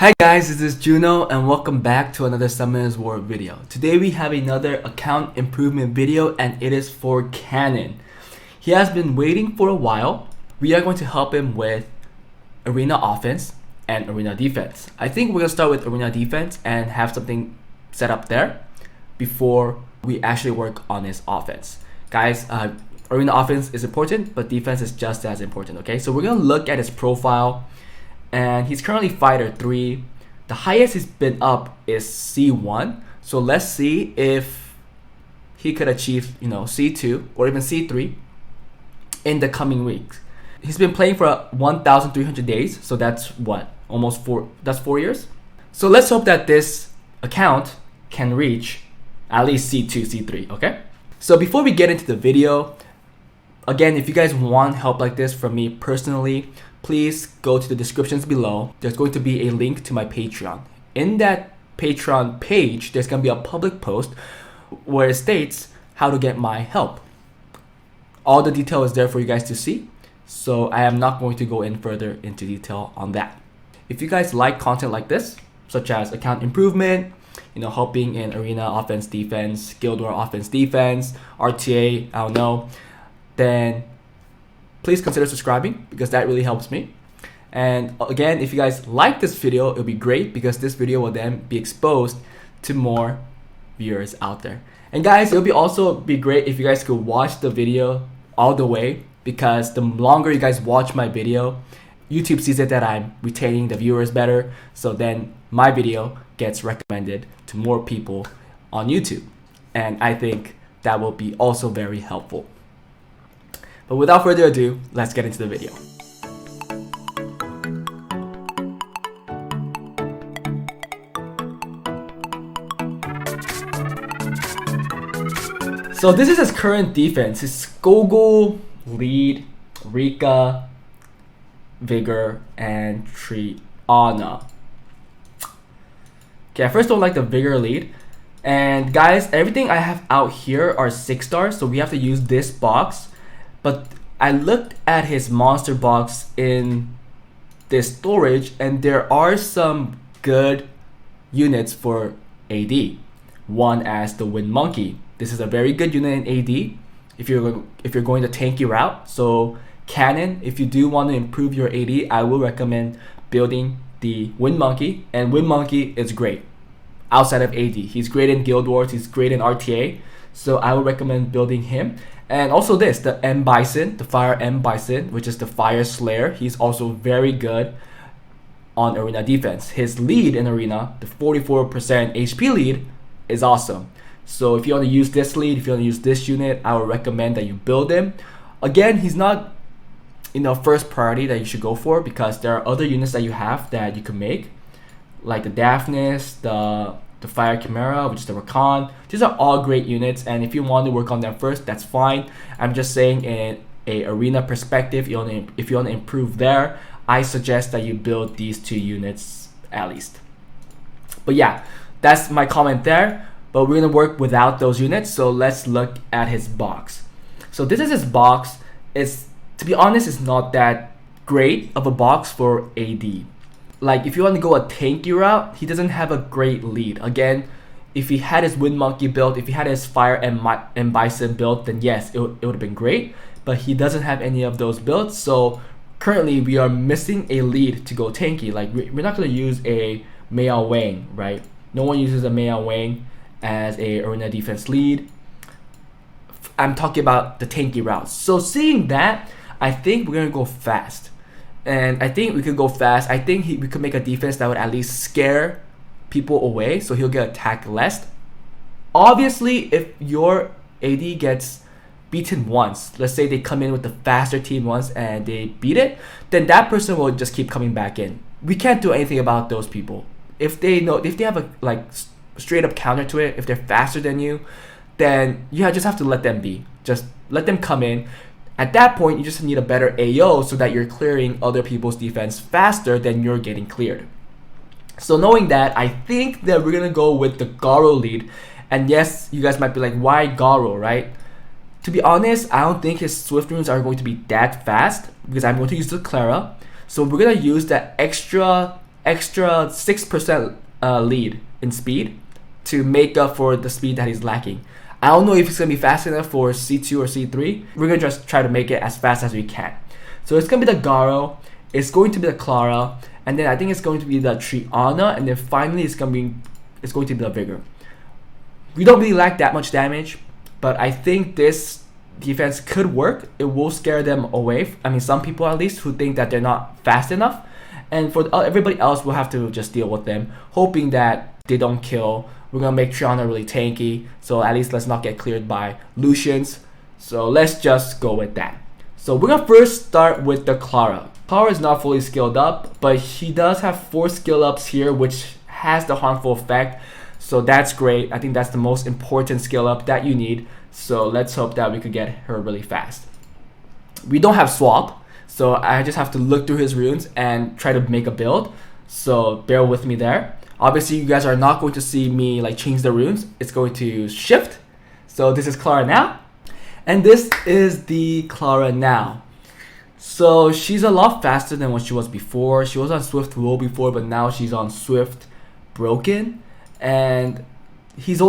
Hi guys, this is Juno and welcome back to another Summoners War video. Today we have another account improvement video and it is for Cannon. He has been waiting for a while. We are going to help him with arena offense and arena defense. I think we're going to start with arena defense and have something set up there before we actually work on his offense. Guys, arena offense is important, but defense is just as important, okay? So we're going to look at his profile. And he's currently fighter 3. The highest he's been up is C1. So let's see if he could achieve, C2 or even C3 in the coming weeks. He's been playing for 1,300 days. So that's what? Almost 4 years. So let's hope that this account can reach at least C2, C3, okay? So before we get into the video, again, if you guys want help like this from me personally, please go to the descriptions below. There's going to be a link to my Patreon. In that Patreon page, there's going to be a public post where it states how to get my help. All the detail is there for you guys to see. So I am not going to go in further into detail on that. If you guys like content like this, such as account improvement, helping in arena offense, defense, guild war offense, defense, RTA, I don't know, then please consider subscribing because that really helps me. And again, if you guys like this video, it'll be great because this video will then be exposed to more viewers out there. And guys, it'll also be great if you guys could watch the video all the way, because the longer you guys watch my video, YouTube sees it that I'm retaining the viewers better, so then my video gets recommended to more people on YouTube. And I think that will be also very helpful. But without further ado, let's get into the video. So this is his current defense. His Gogol, Lead, Rika, Vigor, and Triana. Okay, I first don't like the Vigor Lead. And guys, everything I have out here are 6 stars, so we have to use this box. But I looked at his monster box in this storage and there are some good units for AD. One as the Wind Monkey. This is a very good unit in AD if you're going the tanky route. So Cannon, if you do want to improve your AD, I will recommend building the Wind Monkey. And Wind Monkey is great outside of AD. He's great in Guild Wars, he's great in RTA. So I would recommend building him. And also this, the M Bison, the Fire M Bison, which is the Fire Slayer. He's also very good on arena defense. His lead in arena, the 44% HP lead, is awesome. So if you want to use this lead, if you want to use this unit, I would recommend that you build him. Again, he's not first priority that you should go for, because there are other units that you have that you can make, like the Daphnis, the Fire Chimera, which is the Rakan. These are all great units, and if you want to work on them first, that's fine. I'm just saying in a arena perspective, if you want to improve there, I suggest that you build these 2 units at least. But yeah, that's my comment there. But we're going to work without those units, so let's look at his box. So this is his box. To be honest, it's not that great of a box for AD. Like, if you want to go a tanky route, he doesn't have a great lead. Again, if he had his Wind Monkey built, if he had his Fire and Bison built, then yes, it would have been great. But he doesn't have any of those built, so currently we are missing a lead to go tanky. Like, we're not going to use a Miao Wang, right? No one uses a Miao Wang as a arena defense lead. I'm talking about the tanky routes. So seeing that, I think we're going to go fast. And I think we could go fast. I think we could make a defense that would at least scare people away, so he'll get attacked less. Obviously, if your AD gets beaten once, let's say they come in with the faster team once and they beat it, then that person will just keep coming back in. We can't do anything about those people. If they have a straight up counter to it, if they're faster than you, then you just have to let them be. Just let them come in. At that point, you just need a better AO so that you're clearing other people's defense faster than you're getting cleared. So knowing that, I think that we're going to go with the Garo lead. And yes, you guys might be like, why Garo, right? To be honest, I don't think his Swift runes are going to be that fast because I'm going to use the CLARA. So we're going to use that extra extra 6% lead in speed to make up for the speed that he's lacking. I don't know if it's going to be fast enough for C2 or C3. We're going to just try to make it as fast as we can. So it's going to be the Garo, it's going to be the Clara, and then I think it's going to be the Triana, and then finally it's going to be the Vigor. We don't really lack that much damage, but I think this defense could work. It will scare them away. I mean, some people at least who think that they're not fast enough. And for everybody else, we'll have to just deal with them, hoping that they don't kill. We're going to make Triana really tanky, so at least let's not get cleared by Lucians. So let's just go with that. So we're going to first start with the Clara. Clara is not fully skilled up, but she does have 4 skill ups here, which has the harmful effect. So that's great. I think that's the most important skill up that you need. So let's hope that we could get her really fast. We don't have swap, so I just have to look through his runes and try to make a build. So bear with me there. Obviously, you guys are not going to see me like change the runes. It's going to shift. So this is Clara now. And this is the Clara now. So she's a lot faster than what she was before. She was on Swift Roll before, but now she's on Swift Broken. And his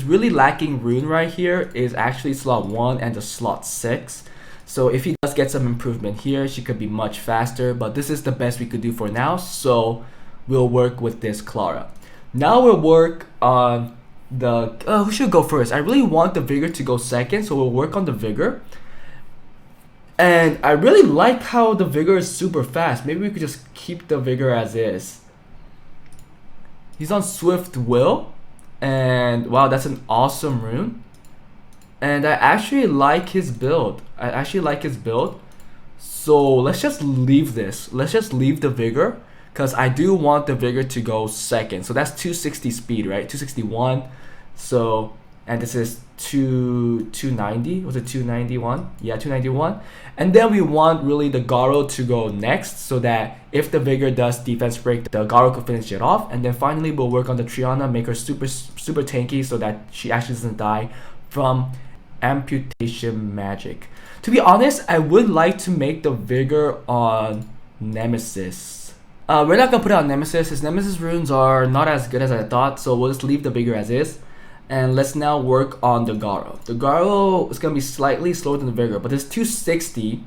really lacking rune right here is actually slot 1 and the slot 6. So if he does get some improvement here, she could be much faster. But this is the best we could do for now. So we'll work with this Clara. Now we'll work on the who should go first? I really want the Vigor to go second, so we'll work on the Vigor. And I really like how the Vigor is super fast. Maybe we could just keep the Vigor as is. He's on Swift Will, and wow, that's an awesome rune. And I actually like his build. So let's just leave this. Let's just leave the Vigor, because I do want the Vigor to go second. So that's 260 speed, right? 261. So, and this is 290. Was it 291? Yeah, 291. And then we want really the Garo to go next, so that if the Vigor does defense break, the Garo could finish it off. And then finally we'll work on the Triana, make her super tanky so that she actually doesn't die from amputation magic. To be honest, I would like to make the Vigor on Nemesis. We're not gonna put it on Nemesis. His Nemesis runes are not as good as I thought, so we'll just leave the Vigor as is. And let's now work on the Garo. The Garo is gonna be slightly slower than the Vigor, but it's 260,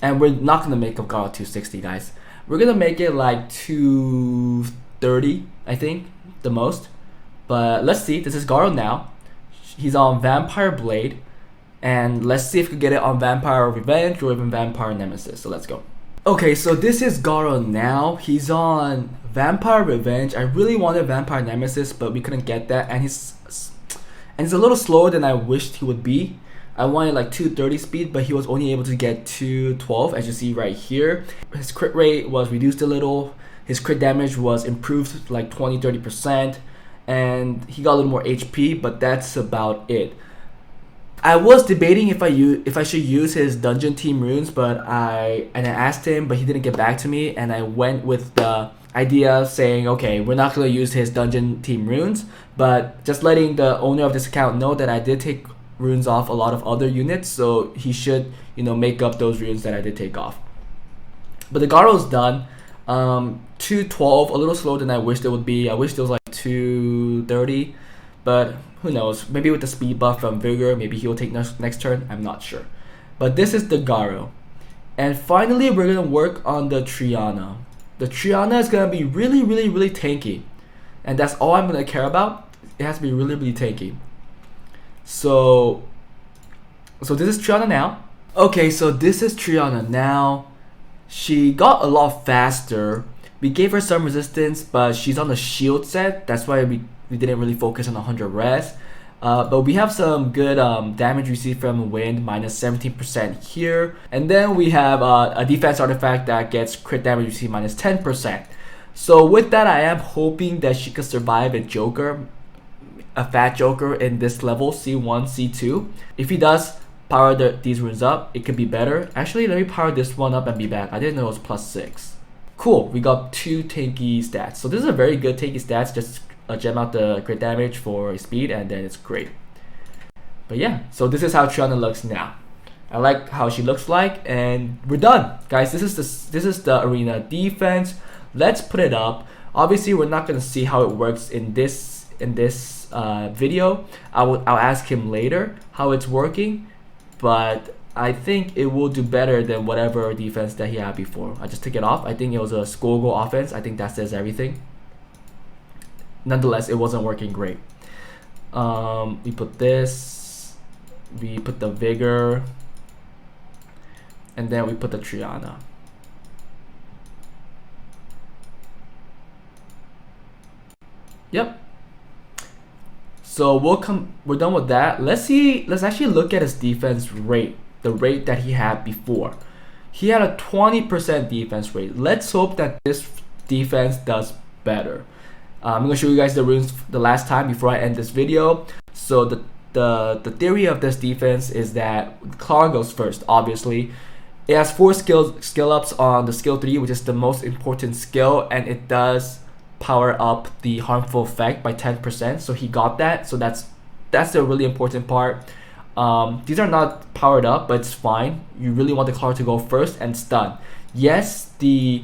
and we're not gonna make a Garo 260, guys. We're gonna make it like 230, I think, the most. But let's see. This is Garo now. He's on Vampire Blade, and let's see if we can get it on Vampire Revenge or even Vampire Nemesis. So let's go. Okay, so this is Garo now. He's on Vampire Revenge. I really wanted Vampire Nemesis, but we couldn't get that, and he's a little slower than I wished he would be. I wanted like 230 speed, but he was only able to get 212, as you see right here. His crit rate was reduced a little. His crit damage was improved like 20-30%, and he got a little more HP, but that's about it. I was debating if I should use his dungeon team runes, but I asked him, but he didn't get back to me, and I went with the idea saying, okay, we're not going to use his dungeon team runes, but just letting the owner of this account know that I did take runes off a lot of other units, so he should, make up those runes that I did take off. But the Garo's done. 212, a little slower than I wished it would be. I wished it was like 230, but who knows? Maybe with the speed buff from Vigor, maybe he'll take next turn. I'm not sure. But this is the Garo. And finally, we're going to work on the Triana. The Triana is going to be really, really, really tanky. And that's all I'm going to care about. It has to be really, really tanky. So this is Triana now. Okay, so this is Triana now. She got a lot faster. We gave her some resistance, but she's on the shield set. That's why we didn't really focus on 100 res. But we have some good damage received from wind, minus 17% here. And then we have a defense artifact that gets crit damage received minus 10%. So with that, I am hoping that she could survive a fat Joker in this level, C1, C2. If he does power these runes up, it could be better. Actually, let me power this one up and be back. I didn't know it was +6. Cool, we got 2 tanky stats. So this is a very good tanky stats. Just gem out the crit damage for speed, and then it's great. But yeah, so this is how Triana looks now. I like how she looks like, and we're done, guys. This is the arena defense. Let's put it up. Obviously, we're not gonna see how it works in this video. I'll ask him later how it's working, but I think it will do better than whatever defense that he had before. I just took it off. I think it was a school goal offense. I think that says everything. Nonetheless, it wasn't working great. We put this, we put the vigor, and then we put the Triana. Yep. So we're done with that. Let's actually look at his defense rate, the rate that he had before. He had a 20% defense rate. Let's hope that this defense does better. I'm gonna show you guys the runes the last time before I end this video. So the theory of this defense is that CLARA goes first, obviously. It has 4 skill ups on the skill 3, which is the most important skill, and it does power up the harmful effect by 10%. So he got that. So that's the really important part. These are not powered up, but it's fine. You really want the CLARA to go first and stun. Yes, the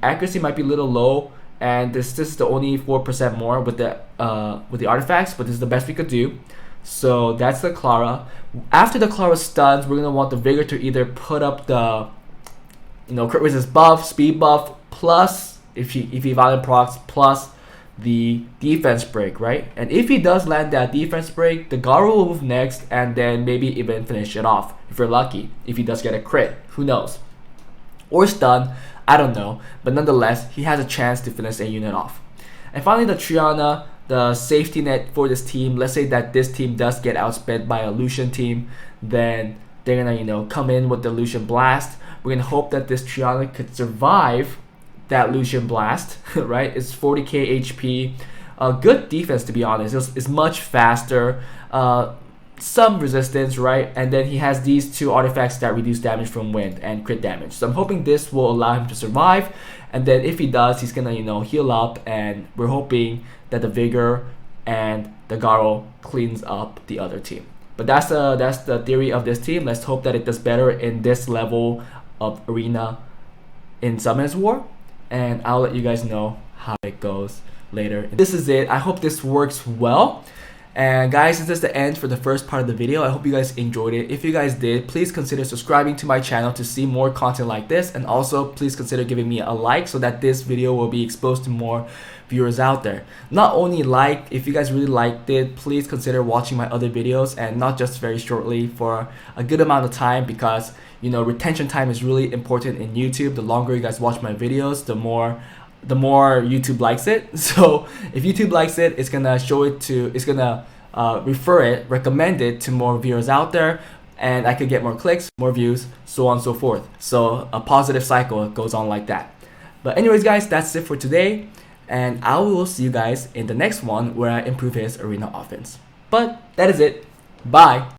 accuracy might be a little low, and this is the only 4% more with the artifacts, but this is the best we could do. So that's the CLARA. After the CLARA stuns, we're gonna want the vigor to either put up the crit resist buff, speed buff, plus if he violent procs, plus the defense break, right? And if he does land that defense break, the Garo will move next, and then maybe even finish it off if you're lucky. If he does get a crit, who knows? Or stun, I don't know. But nonetheless, he has a chance to finish a unit off. And finally, the Triana, the safety net for this team. Let's say that this team does get outsped by a Lucian team, then they're gonna come in with the Lucian Blast. We're gonna hope that this Triana could survive that Lucian Blast, right? It's 40k HP. Good defense, to be honest. It's much faster. Some resistance, right? And then he has these 2 artifacts that reduce damage from wind and crit damage. So I'm hoping this will allow him to survive. And then if he does, he's gonna heal up, and we're hoping that the vigor and the Garo cleans up the other team. But that's the theory of this team. Let's hope that it does better in this level of arena in Summoners War, and I'll let you guys know how it goes later. This is it. I hope this works well. And guys, this is the end for the first part of the video. I hope you guys enjoyed it. If you guys did, please consider subscribing to my channel to see more content like this, and also please consider giving me a like so that this video will be exposed to more viewers out there. Not only like, if you guys really liked it, please consider watching my other videos, and not just very shortly, for a good amount of time, because retention time is really important in YouTube. The longer you guys watch my videos, the more YouTube likes it. So if YouTube likes it, it's gonna recommend it to more viewers out there, and I could get more clicks, more views, so on and so forth. So a positive cycle goes on like that. But anyways, guys, that's it for today, and I will see you guys in the next one where I improve his arena offense. But that is it. Bye.